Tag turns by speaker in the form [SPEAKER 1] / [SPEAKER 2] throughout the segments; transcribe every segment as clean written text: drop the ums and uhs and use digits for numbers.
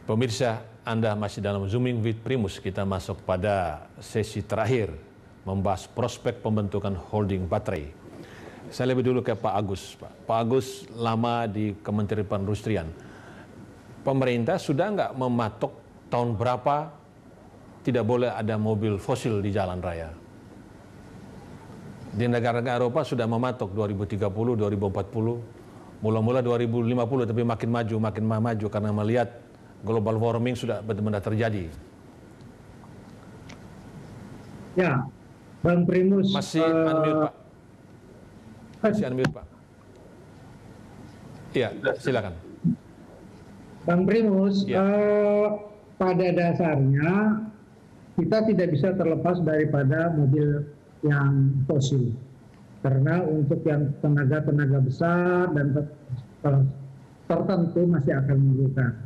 [SPEAKER 1] Pemirsa, Anda masih dalam Zooming with Primus. Kita masuk pada sesi terakhir membahas prospek pembentukan holding baterai. Saya lebih dulu ke Pak Agus. Pak Agus lama di Kementerian Perindustrian. Pemerintah sudah nggak mematok tahun berapa tidak boleh ada mobil fosil di jalan raya? Di negara-negara Eropa sudah mematok 2030, 2040, mula-mula 2050, tapi makin maju karena melihat global warming sudah benar-benar terjadi.
[SPEAKER 2] Ya, Bang Primus.
[SPEAKER 1] Masih unmute, Pak. Masih unmute, Pak. Iya, silakan.
[SPEAKER 2] Bang Primus,
[SPEAKER 1] ya.
[SPEAKER 2] Pada dasarnya kita tidak bisa terlepas daripada mobil yang fosil. Karena untuk yang tenaga besar dan tertentu masih akan memerlukan.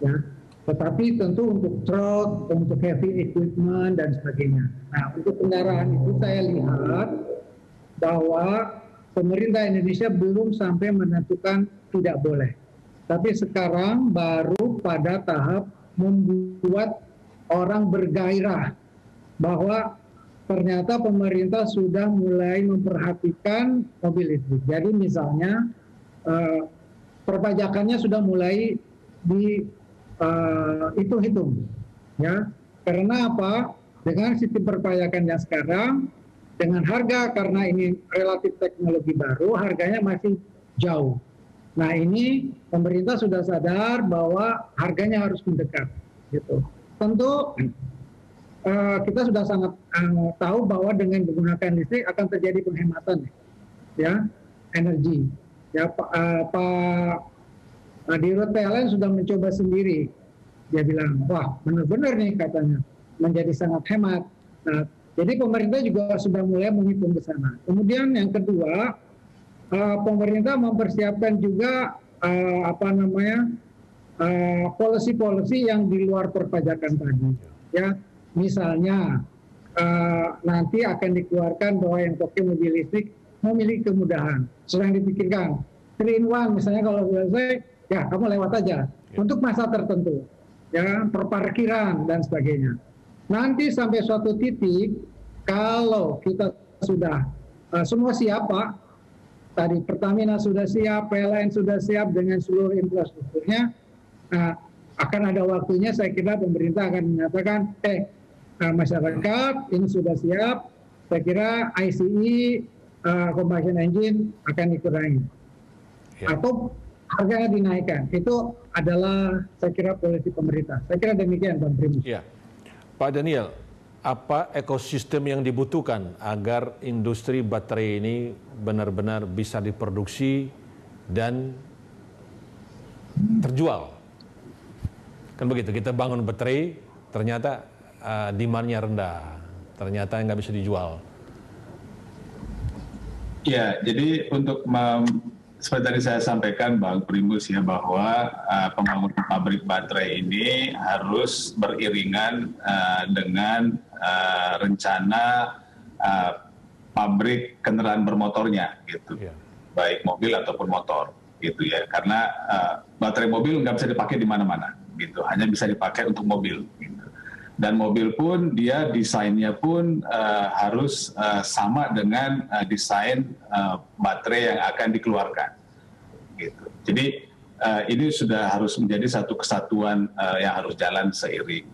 [SPEAKER 2] Ya, tetapi tentu untuk truk, untuk heavy equipment dan sebagainya. Nah, untuk kendaraan itu saya lihat bahwa pemerintah Indonesia belum sampai menentukan tidak boleh. Tapi sekarang baru pada tahap membuat orang bergairah bahwa ternyata pemerintah sudah mulai memperhatikan mobil listrik. Jadi misalnya perpajakannya sudah mulai hitung-hitung, ya. Karena apa? Dengan sistem perpajakan yang sekarang, dengan harga karena ini relatif teknologi baru, harganya masih jauh. Nah ini pemerintah sudah sadar bahwa harganya harus mendekat, gitu. Tentu kita sudah sangat tahu bahwa dengan menggunakan listrik akan terjadi penghematan, ya, energi. Ya, Dirut PLN sudah mencoba sendiri. Dia bilang, wah benar-benar nih katanya, menjadi sangat hemat. Nah, jadi pemerintah juga sudah mulai menghitung ke sana. Kemudian yang kedua, pemerintah mempersiapkan juga policy-policy yang di luar perpajakan tadi. Ya, misalnya nanti akan dikeluarkan bahwa yang pakai mobil listrik memiliki kemudahan. Sedang dipikirkan 3-in-1 misalnya kalau selesai. Ya, kamu lewat aja untuk masa tertentu, ya, perparkiran dan sebagainya. Nanti sampai suatu titik, kalau kita sudah semua siap, Pak, tadi Pertamina sudah siap, PLN sudah siap dengan seluruh infrastrukturnya, akan ada waktunya saya kira pemerintah akan menyatakan, masyarakat ini sudah siap, saya kira ICE, combustion engine akan dikurangi. Ya. Atau harganya dinaikkan. Itu adalah saya kira polisi pemerintah. Saya kira demikian, Bang Primus.
[SPEAKER 1] Ya. Pak Daniel, apa ekosistem yang dibutuhkan agar industri baterai ini benar-benar bisa diproduksi dan terjual? Kan begitu, kita bangun baterai, ternyata demand-nya rendah, ternyata nggak bisa dijual.
[SPEAKER 3] Ya, jadi untuk seperti tadi saya sampaikan, Bang Primus, ya, bahwa pembangunan pabrik baterai ini harus beriringan dengan rencana pabrik kendaraan bermotornya, gitu, baik mobil ataupun motor, gitu ya. Karena baterai mobil nggak bisa dipakai di mana-mana, gitu, hanya bisa dipakai untuk mobil. Gitu. Dan mobil pun dia desainnya pun harus sama dengan desain baterai yang akan dikeluarkan. Gitu. Jadi ini sudah harus menjadi satu kesatuan yang harus jalan seiring.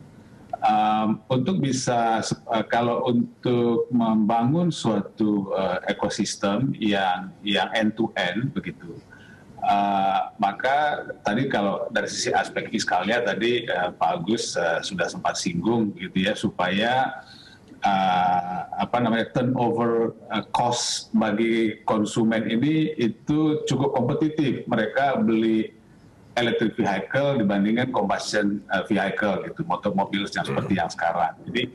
[SPEAKER 3] Untuk bisa kalau untuk membangun suatu ekosistem yang end to end begitu. Maka tadi kalau dari sisi aspek fiskalnya tadi Pak Agus sudah sempat singgung gitu ya, supaya turnover cost bagi konsumen ini itu cukup kompetitif. Mereka beli electric vehicle dibandingkan combustion vehicle gitu, mobil yang seperti yang sekarang. Jadi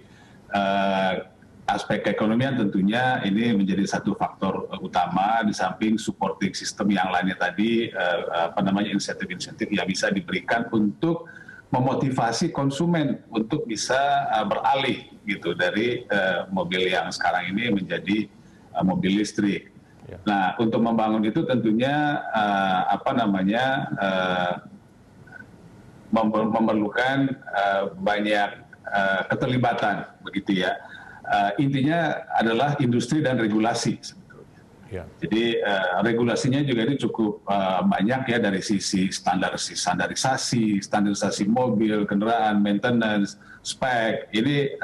[SPEAKER 3] aspek keekonomian tentunya ini menjadi satu faktor utama di samping supporting system yang lainnya tadi, insentif-insentif yang bisa diberikan untuk memotivasi konsumen untuk bisa beralih gitu dari mobil yang sekarang ini menjadi mobil listrik. Nah, untuk membangun itu tentunya memerlukan banyak keterlibatan, begitu ya. Intinya adalah industri dan regulasi.
[SPEAKER 1] Ya.
[SPEAKER 3] Jadi regulasinya juga ini cukup banyak ya, dari sisi standarisasi mobil, kendaraan, maintenance, spek. Ini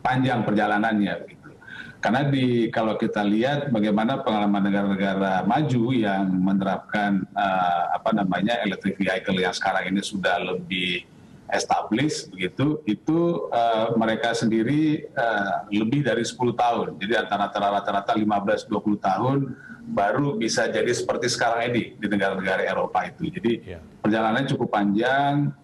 [SPEAKER 3] panjang perjalanannya, gitu. Karena kalau kita lihat bagaimana pengalaman negara-negara maju yang menerapkan electric vehicle yang sekarang ini sudah lebih established, begitu, itu mereka sendiri lebih dari 10 tahun. Jadi antara rata-rata 15-20 tahun baru bisa jadi seperti sekarang ini di negara-negara Eropa itu. Jadi perjalanannya cukup panjang.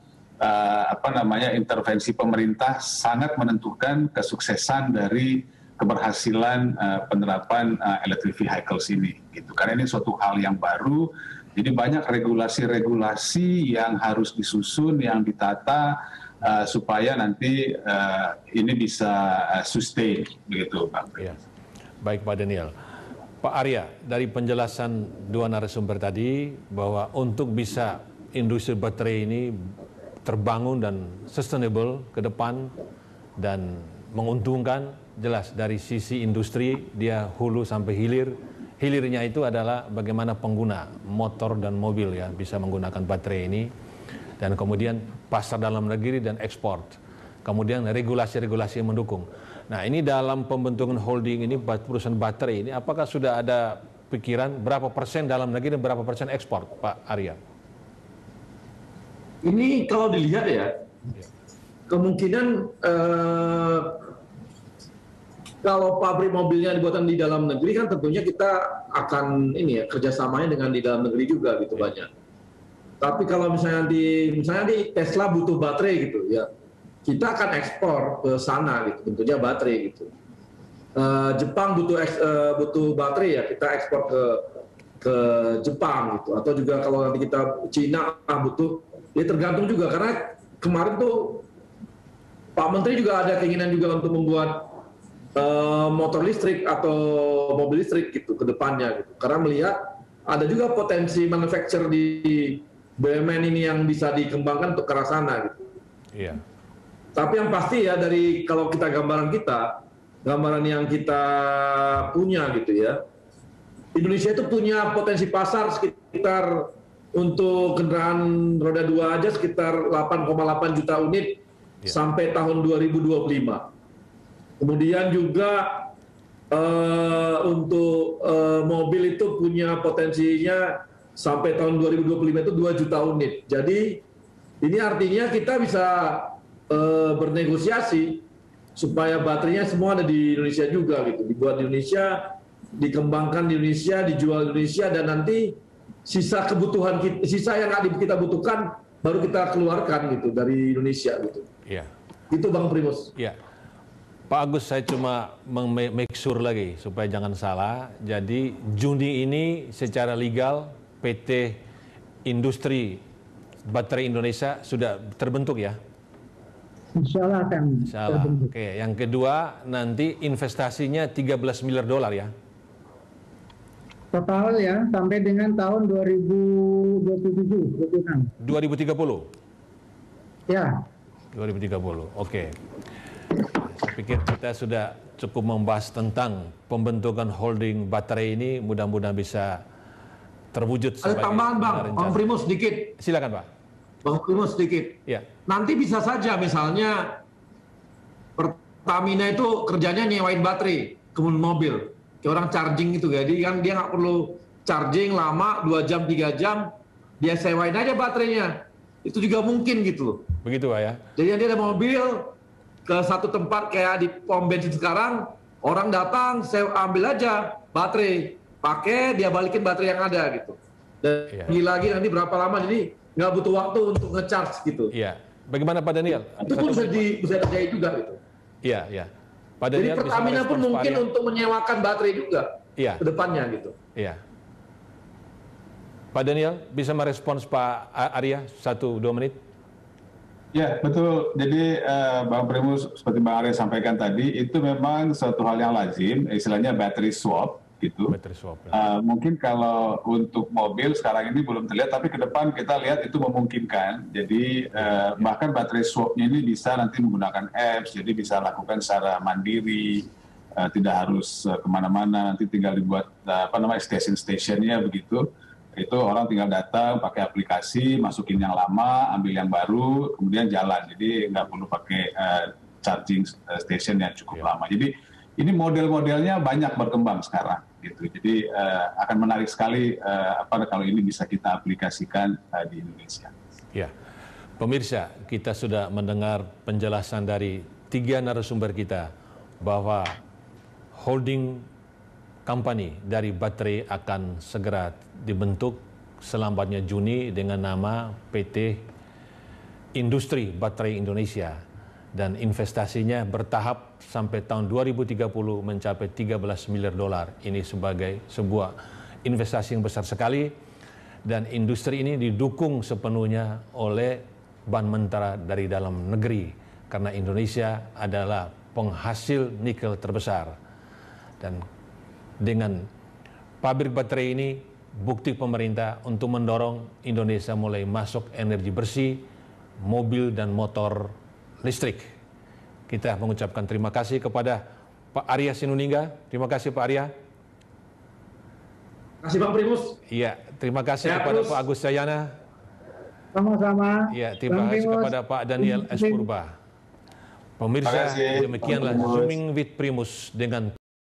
[SPEAKER 3] Intervensi pemerintah sangat menentukan kesuksesan dari keberhasilan penerapan electric vehicles ini, gitu. Karena ini suatu hal yang baru. Jadi banyak regulasi-regulasi yang harus disusun, yang ditata supaya nanti ini bisa sustain, begitu, Bang.
[SPEAKER 1] Ya. Baik, Pak Daniel. Pak Arya, dari penjelasan dua narasumber tadi bahwa untuk bisa industri baterai ini terbangun dan sustainable ke depan dan menguntungkan, jelas dari sisi industri dia hulu sampai hilir. Hilirnya itu adalah bagaimana pengguna motor dan mobil ya bisa menggunakan baterai ini, dan kemudian pasar dalam negeri dan ekspor. Kemudian regulasi-regulasi yang mendukung. Nah, ini dalam pembentukan holding ini perusahaan baterai ini, apakah sudah ada pikiran berapa persen dalam negeri dan berapa persen ekspor, Pak Arya?
[SPEAKER 4] Ini kalau dilihat ya, kemungkinan kalau pabrik mobilnya dibuatkan di dalam negeri kan tentunya kita akan kerjasamanya dengan di dalam negeri juga gitu banyak. Tapi kalau misalnya di Tesla butuh baterai gitu ya, kita akan ekspor ke sana gitu, tentunya baterai gitu. Jepang butuh baterai ya, kita ekspor ke Jepang gitu. Atau juga kalau nanti kita Cina butuh, ya tergantung juga karena kemarin tuh Pak Menteri juga ada keinginan juga untuk membuat motor listrik atau mobil listrik gitu ke depannya gitu. Karena melihat ada juga potensi manufacture di BUMN ini yang bisa dikembangkan untuk ke arah sana gitu.
[SPEAKER 1] Iya.
[SPEAKER 4] Tapi yang pasti ya dari kalau kita gambaran yang kita punya gitu ya. Indonesia itu punya potensi pasar sekitar untuk kendaraan roda 2 aja sekitar 8,8 juta unit sampai tahun 2025. Kemudian juga untuk mobil itu punya potensinya sampai tahun 2025 itu 2 juta unit. Jadi ini artinya kita bisa bernegosiasi supaya baterainya semua ada di Indonesia juga gitu. Dibuat di Indonesia, dikembangkan di Indonesia, dijual di Indonesia, dan nanti sisa kebutuhan sisa yang kita butuhkan baru kita keluarkan gitu dari Indonesia gitu.
[SPEAKER 1] Iya.
[SPEAKER 4] Itu Bang Primus.
[SPEAKER 1] Iya. Pak Agus, saya cuma make sure lagi supaya jangan salah. Jadi Juni ini secara legal PT Industri Baterai Indonesia sudah terbentuk ya?
[SPEAKER 2] Insya Allah akan terbentuk.
[SPEAKER 1] Oke. Yang kedua, nanti investasinya 13 miliar dolar ya?
[SPEAKER 2] Total ya sampai dengan tahun 2027,
[SPEAKER 1] 2030?
[SPEAKER 2] Ya.
[SPEAKER 1] 2030, oke. Saya pikir kita sudah cukup membahas tentang pembentukan holding baterai ini, mudah-mudahan bisa terwujud.
[SPEAKER 4] Ada tambahan Bang Primus sedikit.
[SPEAKER 1] Silakan Pak.
[SPEAKER 4] Bang Primus sedikit.
[SPEAKER 1] Ya.
[SPEAKER 4] Nanti bisa saja misalnya Pertamina itu kerjanya nyewain baterai ke mobil, kayak orang charging itu, jadi kan dia nggak perlu charging lama 2 jam 3 jam, dia sewain aja baterainya. Itu juga mungkin gitu.
[SPEAKER 1] Begitu Pak ya.
[SPEAKER 4] Jadi dia ada mobil ke satu tempat kayak di pom bensin sekarang, orang datang, saya ambil aja baterai, pakai, dia balikin baterai yang ada gitu. Dan lagi nanti berapa lama, jadi nggak butuh waktu untuk nge-charge gitu.
[SPEAKER 1] Iya. Bagaimana Pak Daniel?
[SPEAKER 4] Itu pun bisa terjadi juga gitu.
[SPEAKER 1] Iya, iya. Pak Daniel,
[SPEAKER 4] jadi Pertamina pun mungkin untuk menyewakan baterai juga ke depannya gitu.
[SPEAKER 1] Iya. Pak Daniel, bisa merespons Pak Arya 1-2 menit?
[SPEAKER 3] Ya, betul. Jadi Bang Primus, seperti Bang Arya sampaikan tadi, itu memang suatu hal yang lazim, istilahnya battery swap. gitu.
[SPEAKER 1] Baterai swap. Ya.
[SPEAKER 3] Mungkin kalau untuk mobil sekarang ini belum terlihat, tapi ke depan kita lihat itu memungkinkan. Jadi bahkan baterai swapnya ini bisa nanti menggunakan apps, jadi bisa lakukan secara mandiri, tidak harus kemana-mana. Nanti tinggal dibuat station-stationnya begitu. Itu orang tinggal datang pakai aplikasi, masukin yang lama, ambil yang baru, kemudian jalan. Jadi nggak perlu pakai charging station yang cukup lama. Jadi ini model-modelnya banyak berkembang sekarang, gitu. Jadi akan menarik sekali kalau ini bisa kita aplikasikan di Indonesia.
[SPEAKER 1] Ya, pemirsa, kita sudah mendengar penjelasan dari 3 narasumber kita bahwa holding company dari baterai akan segera dibentuk selambatnya Juni dengan nama PT Industri Baterai Indonesia, dan investasinya bertahap sampai tahun 2030 mencapai 13 miliar dolar. Ini sebagai sebuah investasi yang besar sekali, dan industri ini didukung sepenuhnya oleh bahan mentah dari dalam negeri karena Indonesia adalah penghasil nikel terbesar. Dan dengan pabrik baterai ini bukti pemerintah untuk mendorong Indonesia mulai masuk energi bersih, mobil dan motor listrik. Kita mengucapkan terima kasih kepada Pak Arya Sinulinga. Terima kasih Pak Arya.
[SPEAKER 4] Terima kasih Pak Primus.
[SPEAKER 1] Iya, terima kasih kepada Pak Agus Sayana.
[SPEAKER 2] Sama-sama.
[SPEAKER 1] Iya, terima kasih kepada Pak Daniel S. Purba. Pemirsa, demikianlah Zooming with Primus dengan